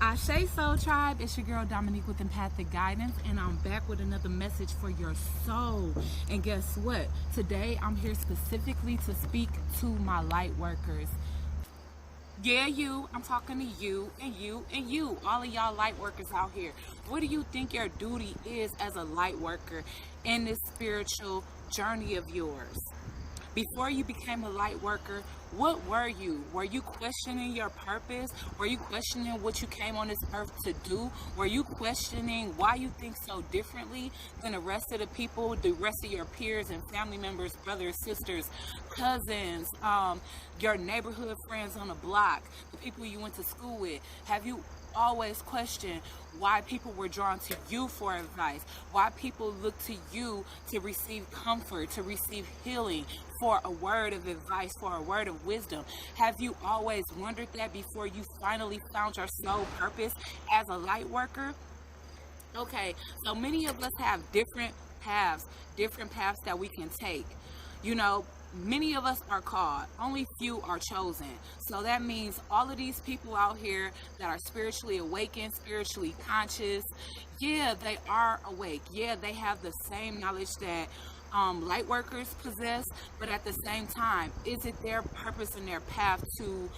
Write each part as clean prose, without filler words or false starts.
Ashe Soul Tribe, it's your girl Dominique with Empathic Guidance, and I'm back with another message for your soul. And guess what? Today I'm here specifically to speak to my light workers. Yeah, you. I'm talking to you and you and you. All of y'all light workers out here. What do you think your duty is as a light worker in this spiritual journey of yours? Before you became a light worker, what were you? Were you questioning your purpose? Were you questioning what you came on this earth to do? Were you questioning why you think so differently than the rest of the people, the rest of your peers and family members, brothers, sisters, cousins, your neighborhood friends on the block, the people you went to school with? Have you always questioned why people were drawn to you for advice, why people look to you to receive comfort, to receive healing, for a word of advice, for a word of wisdom? Have you always wondered that before you finally found your soul purpose as a light worker? Okay, so many of us have different paths that we can take. You know, many of us are called, only few are chosen. So that means all of these people out here that are spiritually awakened, spiritually conscious, yeah, they are awake. Yeah, they have the same knowledge that light workers possess, but at the same time, is it their purpose and their path to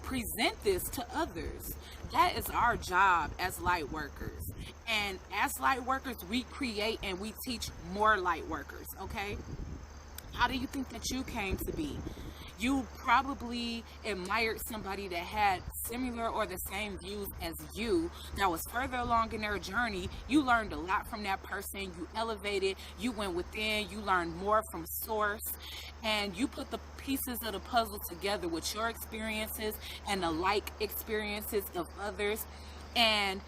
present this to others? That is our job as light workers. And as light workers, we create and we teach more light workers, okay? How do you think that you came to be? You probably admired somebody that had similar or the same views as you, that was further along in their journey. You learned a lot from that person. You elevated, you went within, you learned more from source, and you put the pieces of the puzzle together with your experiences and the like experiences of others, and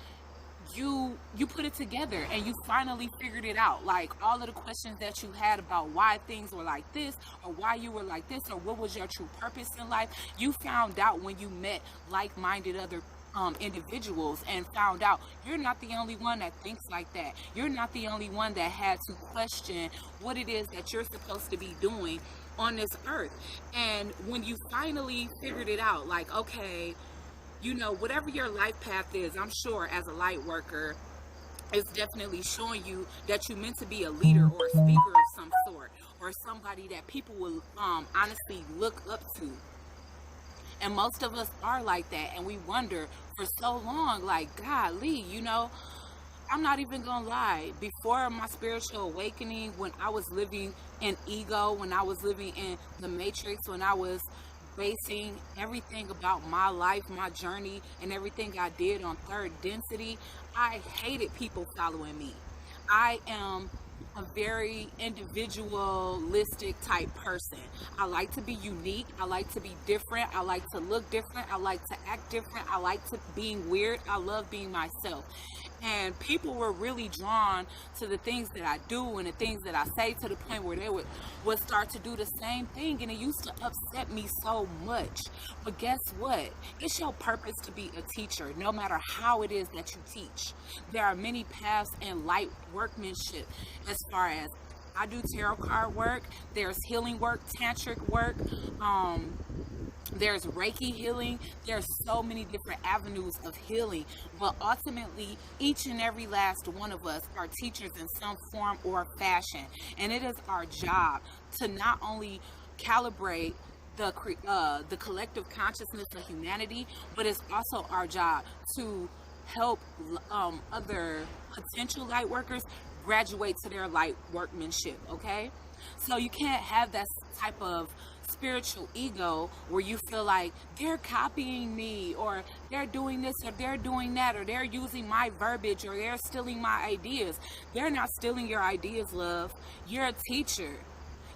you put it together and you finally figured it out. Like all of the questions that you had about why things were like this, or why you were like this, or what was your true purpose in life, you found out when you met like-minded other individuals and found out you're not the only one that thinks like that. You're not the only one that had to question what it is that you're supposed to be doing on this earth. And when you finally figured it out, like, okay, you know, whatever your life path is, I'm sure as a light worker, it's definitely showing you that you're meant to be a leader or a speaker of some sort, or somebody that people will honestly look up to. And most of us are like that, and we wonder for so long, like, golly, you know, I'm not even gonna lie, before my spiritual awakening, when I was living in ego, when I was living in the matrix, when I was basing everything about my life, my journey, and everything I did on third density, I hated people following me. I am a very individualistic type person. I like to be unique. I like to be different. I like to look different. I like to act different. I like to being weird. I love being myself. And people were really drawn to the things that I do and the things that I say, to the point where they would start to do the same thing. And it used to upset me so much. But guess what? It's your purpose to be a teacher, no matter how it is that you teach. There are many paths in light workmanship, as far as I do tarot card work, there's healing work, tantric work, there's Reiki healing. There's so many different avenues of healing, but ultimately each and every last one of us are teachers in some form or fashion, and it is our job to not only calibrate the collective consciousness of humanity, but it's also our job to help other potential light workers graduate to their light workmanship. Okay, so you can't have that type of spiritual ego where you feel like they're copying me, or they're doing this, or they're doing that, or they're using my verbiage, or they're stealing my ideas. They're not stealing your ideas, love. You're a teacher.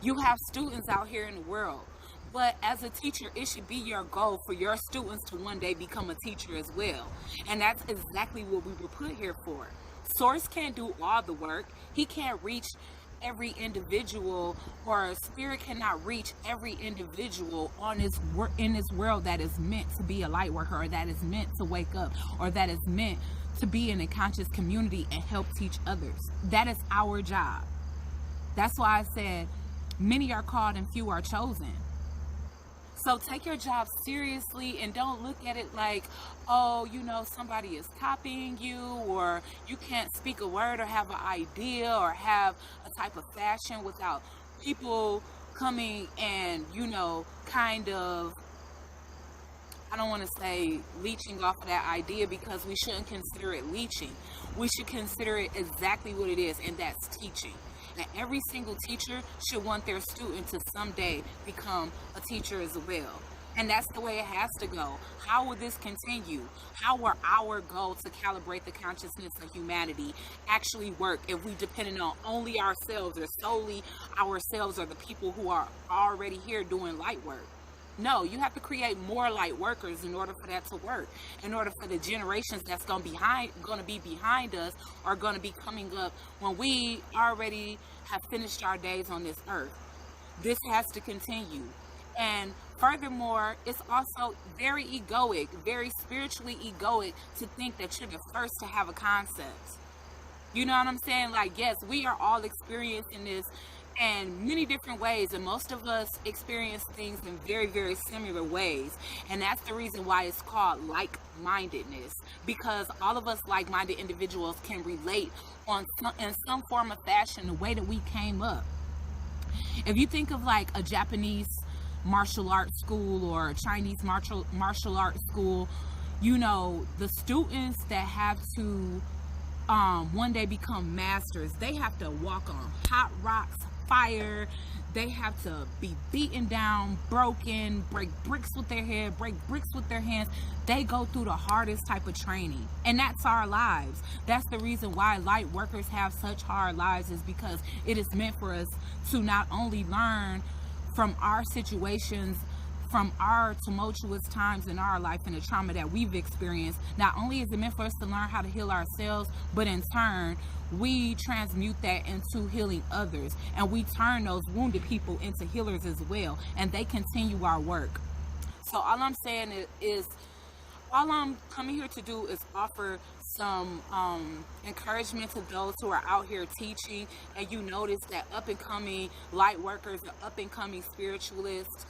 You have students out here in the world. But as a teacher, it should be your goal for your students to one day become a teacher as well. And that's exactly what we were put here for. Source can't do all the work. He can't reach every individual, or spirit cannot reach every individual in this world that is meant to be a light worker, or that is meant to wake up, or that is meant to be in a conscious community and help teach others. That is our job. That's why I said many are called and few are chosen. So take your job seriously and don't look at it like, oh, somebody is copying you, or you can't speak a word or have an idea or have a type of fashion without people coming and, kind of, I don't want to say leeching off of that idea, because we shouldn't consider it leeching. We should consider it exactly what it is, and that's teaching. And every single teacher should want their student to someday become a teacher as well. And that's the way it has to go. How will this continue? How will our goal to calibrate the consciousness of humanity actually work if we depended on only ourselves, or solely ourselves, or the people who are already here doing light work? No, you have to create more light workers in order for that to work. In order for the generations that's going to be behind us, are going to be coming up when we already have finished our days on this earth. This has to continue. And furthermore, it's also very egoic, very spiritually egoic, to think that you're the first to have a concept. You know what I'm saying? Like, yes, we are all experiencing this in many different ways, and most of us experience things in very, very similar ways. And that's the reason why it's called like-mindedness, because all of us like-minded individuals can relate in some form of fashion the way that we came up. If you think of like a Japanese martial arts school or a Chinese martial arts school, the students that have to one day become masters, they have to walk on hot rocks, fire. They have to be beaten down, broken, break bricks with their head, break bricks with their hands. They go through the hardest type of training, and that's our lives. That's the reason why light workers have such hard lives, is because it is meant for us to not only learn from our situations, from our tumultuous times in our life and the trauma that we've experienced. Not only is it meant for us to learn how to heal ourselves, but in turn, we transmute that into healing others, and we turn those wounded people into healers as well, and they continue our work. So all I'm saying is all I'm coming here to do is offer some encouragement to those who are out here teaching, and you notice that up and coming light workers, or up and coming spiritualists,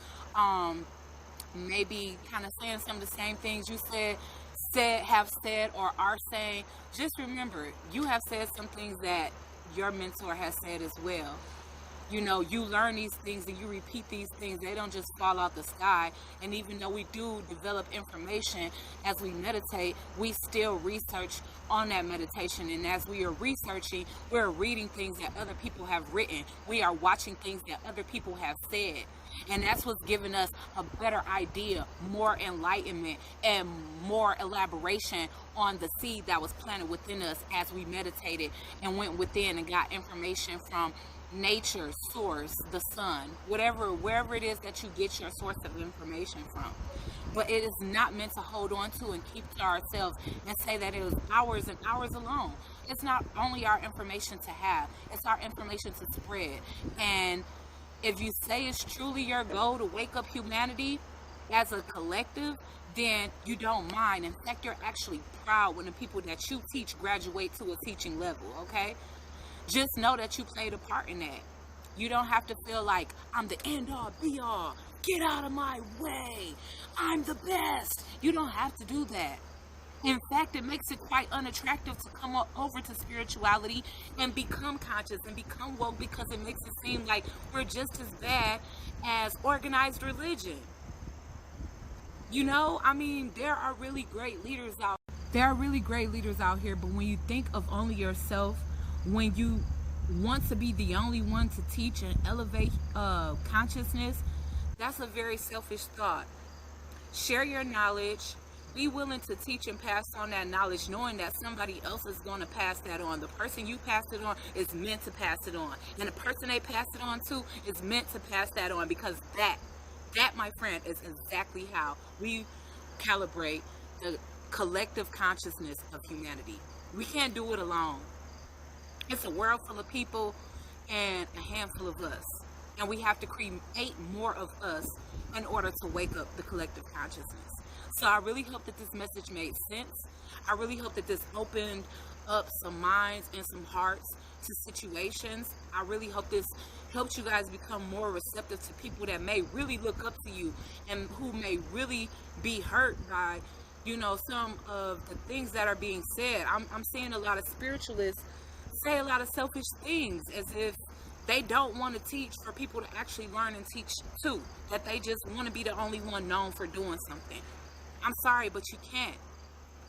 maybe kind of saying some of the same things you have said or are saying. Just remember, you have said some things that your mentor has said as well. You learn these things and you repeat these things. They don't just fall out the sky. And even though we do develop information as we meditate, we still research on that meditation. And as we are researching, we're reading things that other people have written. We are watching things that other people have said. And that's what's given us a better idea, more enlightenment, and more elaboration on the seed that was planted within us as we meditated and went within and got information from nature, source, the sun, wherever it is that you get your source of information from. But it is not meant to hold on to and keep to ourselves and say that it is ours and ours alone. It's not only our information to have, it's our information to spread. And if you say it's truly your goal to wake up humanity as a collective, then you don't mind. In fact, you're actually proud when the people that you teach graduate to a teaching level, okay? Just know that you played a part in that. You don't have to feel like, I'm the end all be all. Get out of my way. I'm the best. You don't have to do that. In fact, it makes it quite unattractive to come over to spirituality and become conscious and become woke, because it makes it seem like we're just as bad as organized religion. There are really great leaders out. There are really great leaders out here, but when you think of only yourself, when you want to be the only one to teach and elevate consciousness, that's a very selfish thought. Share your knowledge. Be willing to teach and pass on that knowledge, knowing that somebody else is going to pass that on. The person you pass it on is meant to pass it on. And the person they pass it on to is meant to pass that on, because that, my friend, is exactly how we calibrate the collective consciousness of humanity. We can't do it alone. It's a world full of people and a handful of us. And we have to create more of us in order to wake up the collective consciousness. So I really hope that this message made sense. I really hope that this opened up some minds and some hearts to situations. I really hope this helps you guys become more receptive to people that may really look up to you and who may really be hurt by, you know, some of the things that are being said. I'm seeing a lot of spiritualists say a lot of selfish things as if they don't want to teach for people to actually learn and teach too, that they just want to be the only one known for doing something. I'm sorry, but you can't.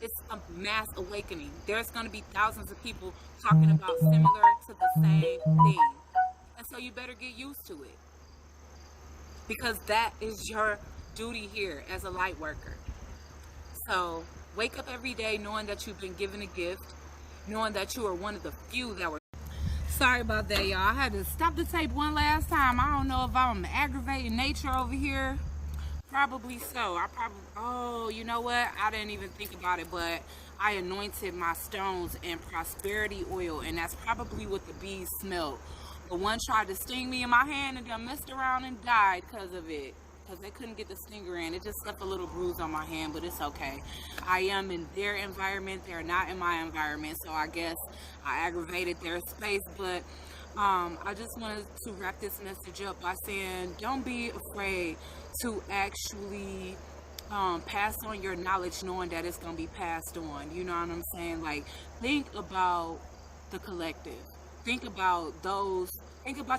It's a mass awakening. There's going to be thousands of people talking about similar to the same thing. And so you better get used to it, because that is your duty here as a light worker. So wake up every day knowing that you've been given a gift, knowing that you are one of the few that were. Sorry about that, y'all. I had to stop the tape one last time. I don't know if I'm aggravating nature over here. Probably so. Oh, you know what? I didn't even think about it, but I anointed my stones in prosperity oil, and that's probably what the bees smelled. But one tried to sting me in my hand and then messed around and died because of it. Because they couldn't get the stinger in. It just left a little bruise on my hand, but it's okay. I am in their environment. They're not in my environment, so I guess I aggravated their space. But I just wanted to wrap this message up by saying, don't be afraid to actually pass on your knowledge, knowing that it's going to be passed on. You know what I'm saying? Like, think about the collective. Think about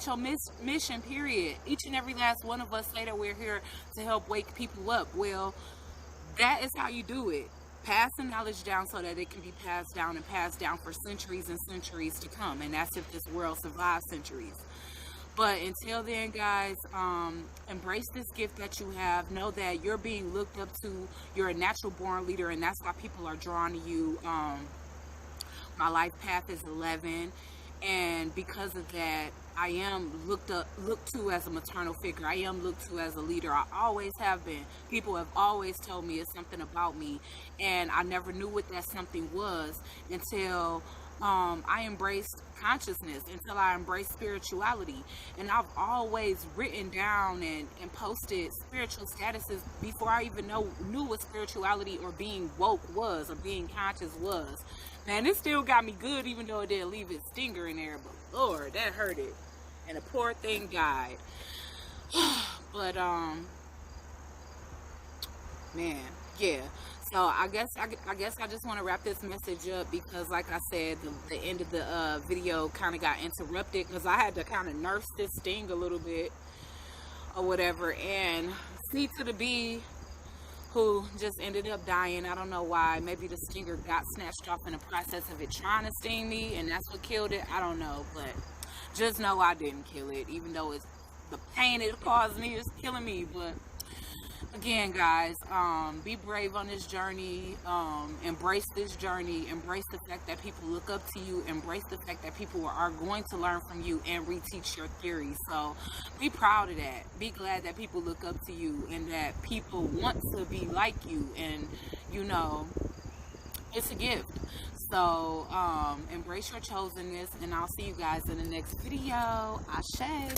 your mission, period. Each and every last one of us say that we're here to help wake people up. Well, that is how you do it. Pass the knowledge down so that it can be passed down and passed down for centuries and centuries to come. And that's if this world survives centuries. But until then, guys, embrace this gift that you have. Know that you're being looked up to. You're a natural born leader, and that's why people are drawn to you. My life path is 11. And because of that, I am looked to as a maternal figure. I am looked to as a leader. I always have been. People have always told me it's something about me, and I never knew what that something was until I embraced consciousness, until I embraced spirituality. And I've always written down and posted spiritual statuses before I even knew what spirituality or being woke was, or being conscious was. Man, it still got me good, even though it didn't leave its stinger in there. But Lord, that hurt it. And the poor thing died. But, man, yeah. So I guess I just want to wrap this message up, because like I said, the end of the video kind of got interrupted because I had to kind of nurse this sting a little bit or whatever. And C to the B, who just ended up dying. I don't know why. Maybe the stinger got snatched off in the process of it trying to sting me, and that's what killed it. I don't know, but just know I didn't kill it, even though it's the pain it caused me is killing me. But again, guys, be brave on this journey. Embrace this journey. Embrace the fact that people look up to you. Embrace the fact that people are going to learn from you and reteach your theories. So be proud of that. Be glad that people look up to you and that people want to be like you. And, you know, it's a gift. So embrace your chosenness, and I'll see you guys in the next video. Ashe.